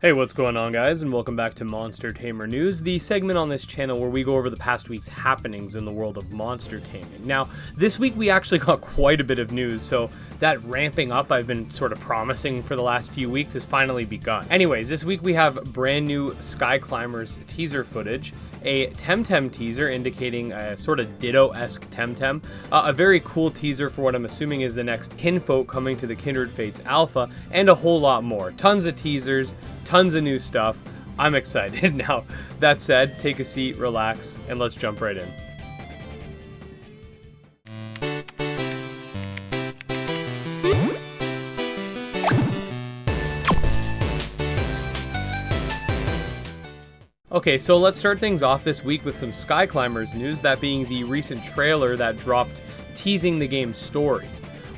Hey, what's going on, guys, and welcome back to Monster Tamer News, the segment on this channel where we go over the past week's happenings in the world of monster taming. Now, this week we actually got quite a bit of news, so that ramping up I've been sort of promising for the last few weeks has finally begun. Anyways, this week we have brand new Skyclimbers teaser footage, a Temtem teaser indicating a sort of Ditto-esque Temtem, a very cool teaser for what I'm assuming is the next Kinfolk coming to the Kindred Fates Alpha, and a whole lot more. Tons of teasers, tons of new stuff. I'm excited. Now, that said, take a seat, relax, and let's jump right in. Okay, so let's start things off this week with some Skyclimbers news, that being the recent trailer that dropped teasing the game's story.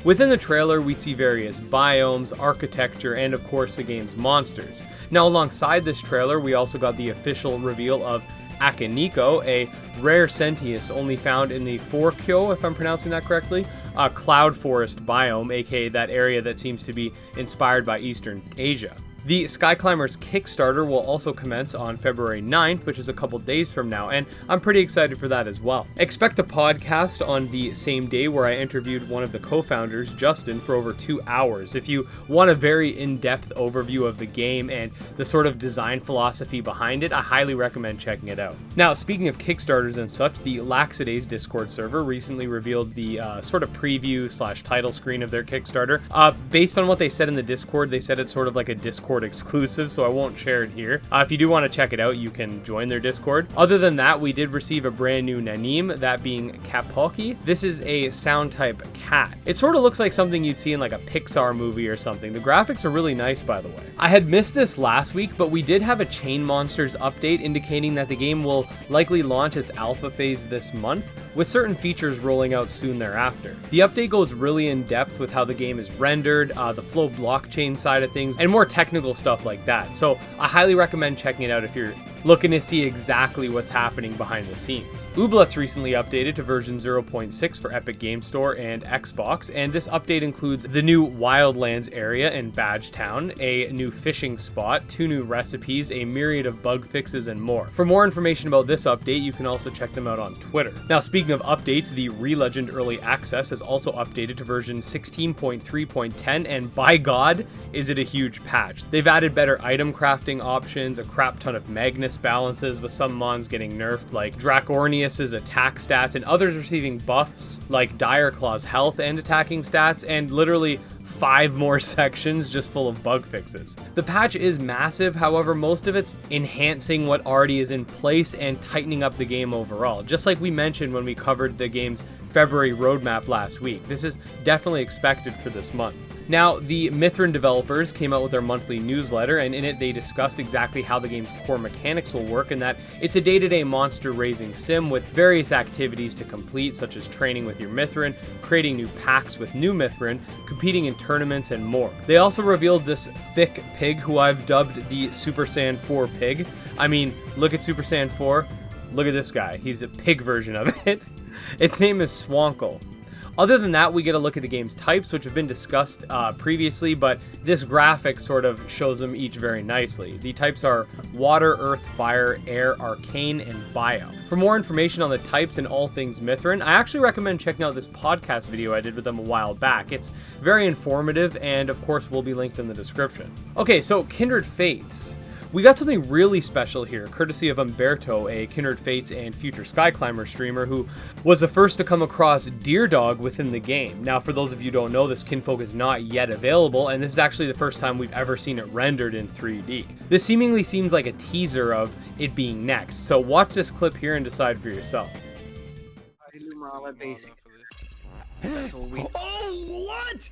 Within the trailer, we see various biomes, architecture, and of course the game's monsters. Now, alongside this trailer, we also got the official reveal of Akiniko, a rare Sentius only found in the Forkyo, if I'm pronouncing that correctly, a cloud forest biome, aka that area that seems to be inspired by Eastern Asia. The Skyclimbers Kickstarter will also commence on February 9th, which is a couple days from now, and I'm pretty excited for that as well. Expect a podcast on the same day where I interviewed one of the co-founders, Justin, for over 2 hours. If you want a very in-depth overview of the game and the sort of design philosophy behind it, I highly recommend checking it out. Now, speaking of Kickstarters and such, the Laxidaze Discord server recently revealed the sort of preview / title screen of their Kickstarter. Based on what they said in the Discord, they said it's sort of like a Discord exclusive, so I won't share it here. If you do want to check it out, you can join their Discord. Other than that, we did receive a brand new Nanim, that being Kapoki. This is a sound type cat. It sort of looks like something you'd see in like a Pixar movie or something. The graphics are really nice, by the way. I had missed this last week, but we did have a Chain Monsters update indicating that the game will likely launch its alpha phase this month, with certain features rolling out soon thereafter. The update goes really in depth with how the game is rendered, the Flow blockchain side of things, and more technical stuff like that. So I highly recommend checking it out if you're looking to see exactly what's happening behind the scenes. Ooblets recently updated to version 0.6 for Epic Game Store and Xbox, and this update includes the new Wildlands area in Badge Town, a new fishing spot, 2 new recipes, a myriad of bug fixes, and more. For more information about this update, you can also check them out on Twitter. Now, speaking of updates, the relegend early access has also updated to version 16.3.10, and by God, is it a huge patch. They've added better item crafting options, a crap ton of Magnus balances, with some mons getting nerfed like Dracornius's attack stats and others receiving buffs like Direclaw's health and attacking stats, and literally 5 more sections just full of bug fixes. The patch is massive, however most of it's enhancing what already is in place and tightening up the game overall, just like we mentioned when we covered the game's February roadmap last week. This is definitely expected for this month. Now, the Mythren developers came out with their monthly newsletter, and in it they discussed exactly how the game's core mechanics will work, and that it's a day-to-day monster raising sim with various activities to complete, such as training with your Mythren, creating new packs with new Mythren, competing in tournaments, and more. They also revealed this thick pig, who I've dubbed the Super Saiyan 4 pig. I mean, look at Super Saiyan 4, look at this guy, he's a pig version of it. Its name is Swankle. Other than that, we get a look at the game's types, which have been discussed previously, but this graphic sort of shows them each very nicely. The types are Water, Earth, Fire, Air, Arcane, and Bio. For more information on the types and all things Mythren, I actually recommend checking out this podcast video I did with them a while back. It's very informative, and of course will be linked in the description. Okay, so Kindred Fates. We got something really special here, courtesy of Umberto, a Kindred Fates and future Skyclimber streamer who was the first to come across Deer Dog within the game. Now, for those of you who don't know, this Kinfolk is not yet available, and this is actually the first time we've ever seen it rendered in 3D. This seemingly seems like a teaser of it being next, so watch this clip here and decide for yourself. Basic. Oh, what?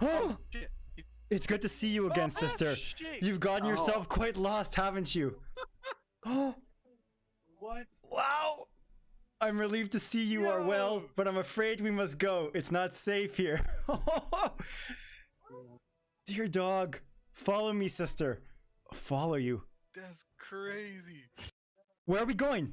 Oh, it's good to see you again, sister. Shit. You've gotten yourself quite lost, haven't you? Oh, What? wow. I'm relieved to see you are well, but I'm afraid we must go. It's not safe here. Dear dog, follow me, sister. Follow you. That's crazy. Where are we going?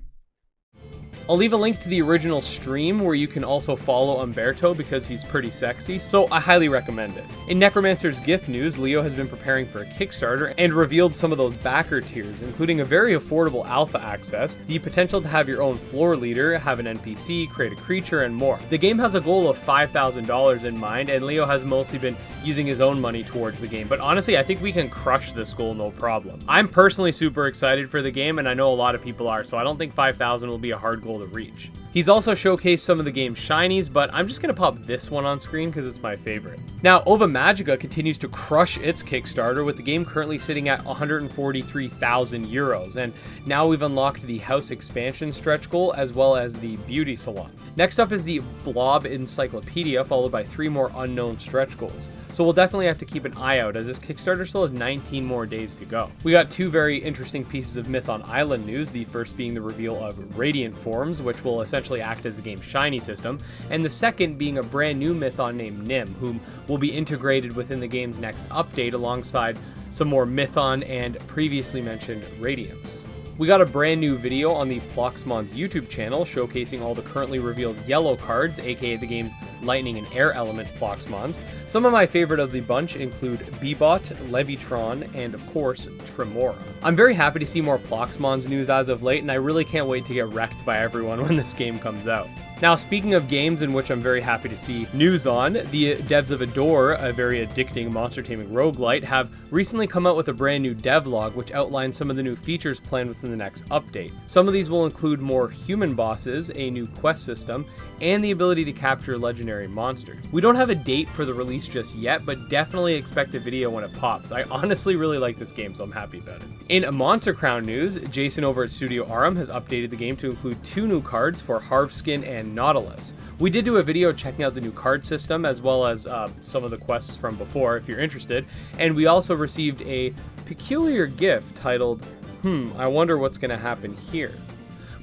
I'll leave a link to the original stream where you can also follow Umberto because he's pretty sexy, so I highly recommend it. In Necromancer's gift news, Leo has been preparing for a Kickstarter and revealed some of those backer tiers, including a very affordable alpha access, the potential to have your own floor leader, have an NPC, create a creature, and more. The game has a goal of $5,000 in mind, and Leo has mostly been using his own money towards the game, but honestly, I think we can crush this goal no problem. I'm personally super excited for the game, and I know a lot of people are, so I don't think 5,000 will be a hard goal to reach. He's also showcased some of the game's shinies, but I'm just gonna pop this one on screen because it's my favorite. Now, Ova Magica continues to crush its Kickstarter, with the game currently sitting at 143,000 euros, and now we've unlocked the house expansion stretch goal as well as the beauty salon. Next up is the Blob Encyclopedia, followed by 3 more unknown stretch goals. So we'll definitely have to keep an eye out, as this Kickstarter still has 19 more days to go. We got 2 very interesting pieces of Mython Island news, the first being the reveal of Radiant Forms, which will essentially act as the game's shiny system, and the second being a brand new Mython named Nim, whom will be integrated within the game's next update alongside some more Mython and previously mentioned Radiance. We got a brand new video on the Ploxmon's YouTube channel showcasing all the currently revealed yellow cards, aka the game's lightning and air element Ploxmons. Some of my favorite of the bunch include Bebot, Levitron, and of course, Tremora. I'm very happy to see more Ploxmon's news as of late, and I really can't wait to get wrecked by everyone when this game comes out. Now, speaking of games in which I'm very happy to see news on, the devs of Adore, a very addicting monster taming roguelite, have recently come out with a brand new devlog which outlines some of the new features planned within the next update. Some of these will include more human bosses, a new quest system, and the ability to capture legendary monsters. We don't have a date for the release just yet, but definitely expect a video when it pops. I honestly really like this game, so I'm happy about it. In Monster Crown news, Jason over at Studio Arum has updated the game to include 2 new cards for Harvskin and Nautilus. We did do a video checking out the new card system as well as some of the quests from before if you're interested, and we also received a peculiar gift titled, I wonder what's gonna happen here.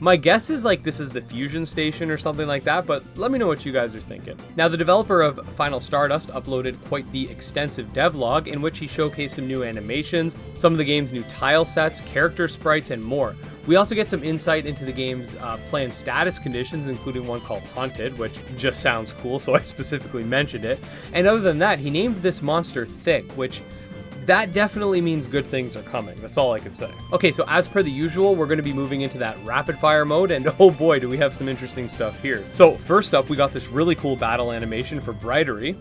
My guess is like this is the fusion station or something like that, but let me know what you guys are thinking. Now, the developer of Final Stardust uploaded quite the extensive devlog in which he showcased some new animations, some of the game's new tile sets, character sprites, and more. We also get some insight into the game's planned status conditions, including one called Haunted, which just sounds cool, so I specifically mentioned it. And other than that, he named this monster Thick, which that definitely means good things are coming. That's all I can say. Okay, so as per the usual, we're going to be moving into that rapid fire mode, and oh boy, do we have some interesting stuff here. So first up, we got this really cool battle animation for Brightory.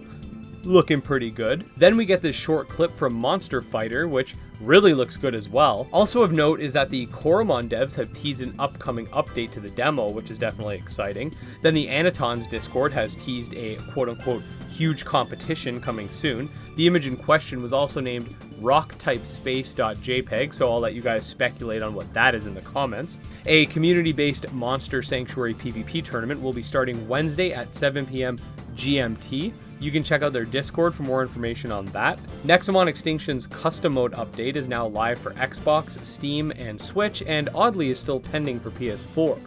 Looking pretty good. Then we get this short clip from Monster Fighter, which really looks good as well. Also of note is that the Coromon devs have teased an upcoming update to the demo, which is definitely exciting. Then the Anitons Discord has teased a quote-unquote huge competition coming soon. The image in question was also named rocktypespace.jpg, so I'll let you guys speculate on what that is in the comments. A community-based Monster Sanctuary PvP tournament will be starting Wednesday at 7 p.m. GMT. You can check out their Discord for more information on that. Nexomon Extinction's custom mode update is now live for Xbox, Steam, and Switch, and oddly is still pending for PS4.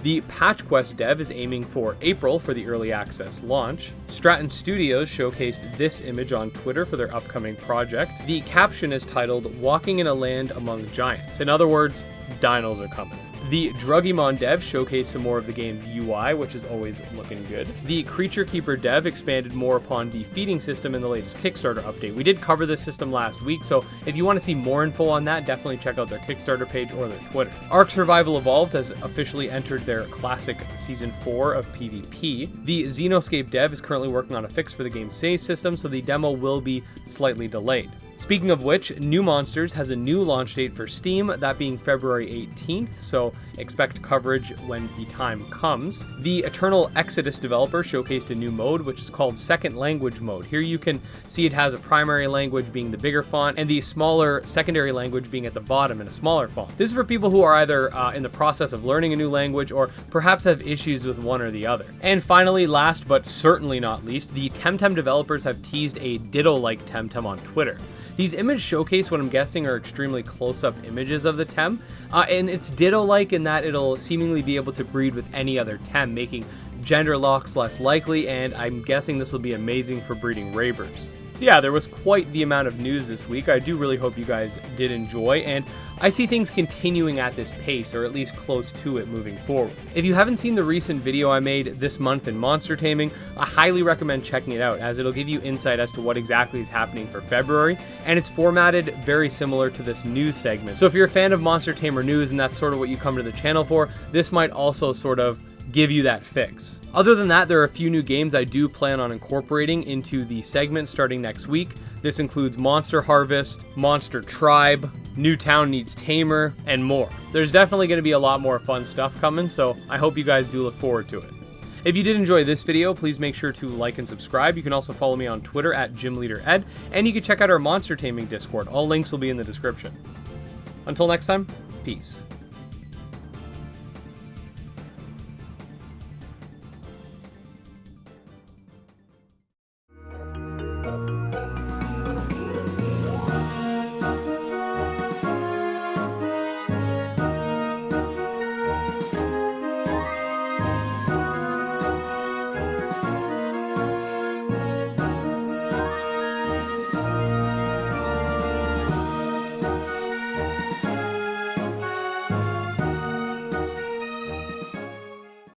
The Patch Quest dev is aiming for April for the early access launch. Stratton Studios showcased this image on Twitter for their upcoming project. The caption is titled, "Walking in a Land Among Giants." In other words, dinos are coming. The Drugimon dev showcased some more of the game's UI, which is always looking good. The Creature Keeper dev expanded more upon the feeding system in the latest Kickstarter update. We did cover this system last week, so if you want to see more info on that, definitely check out their Kickstarter page or their Twitter. Ark Survival Evolved has officially entered their classic Season 4 of PvP. The Xenoscape dev is currently working on a fix for the game's save system, so the demo will be slightly delayed. Speaking of which, New Monsters has a new launch date for Steam, that being February 18th, so expect coverage when the time comes. The Eternal Exodus developer showcased a new mode, which is called Second Language Mode. Here you can see it has a primary language being the bigger font, and the smaller secondary language being at the bottom in a smaller font. This is for people who are either in the process of learning a new language, or perhaps have issues with one or the other. And finally, last but certainly not least, the Temtem developers have teased a Ditto-like Temtem on Twitter. These images showcase what I'm guessing are extremely close-up images of the Tem, and it's Ditto-like in that it'll seemingly be able to breed with any other Tem, making gender locks less likely, and I'm guessing this will be amazing for breeding Rabers. So yeah, there was quite the amount of news this week. I do really hope you guys did enjoy, and I see things continuing at this pace, or at least close to it moving forward. If you haven't seen the recent video I made this month in monster taming, I highly recommend checking it out, as it'll give you insight as to what exactly is happening for February, and it's formatted very similar to this news segment. So if you're a fan of Monster Tamer news and that's sort of what you come to the channel for, this might also sort of give you that fix. Other than that, there are a few new games I do plan on incorporating into the segment starting next week. This includes Monster Harvest, Monster Tribe, New Town Needs Tamer, and more. There's definitely going to be a lot more fun stuff coming, so I hope you guys do look forward to it. If you did enjoy this video, please make sure to like and subscribe. You can also follow me on Twitter at GymLeaderEd, and you can check out our Monster Taming Discord. All links will be in the description. Until next time, peace.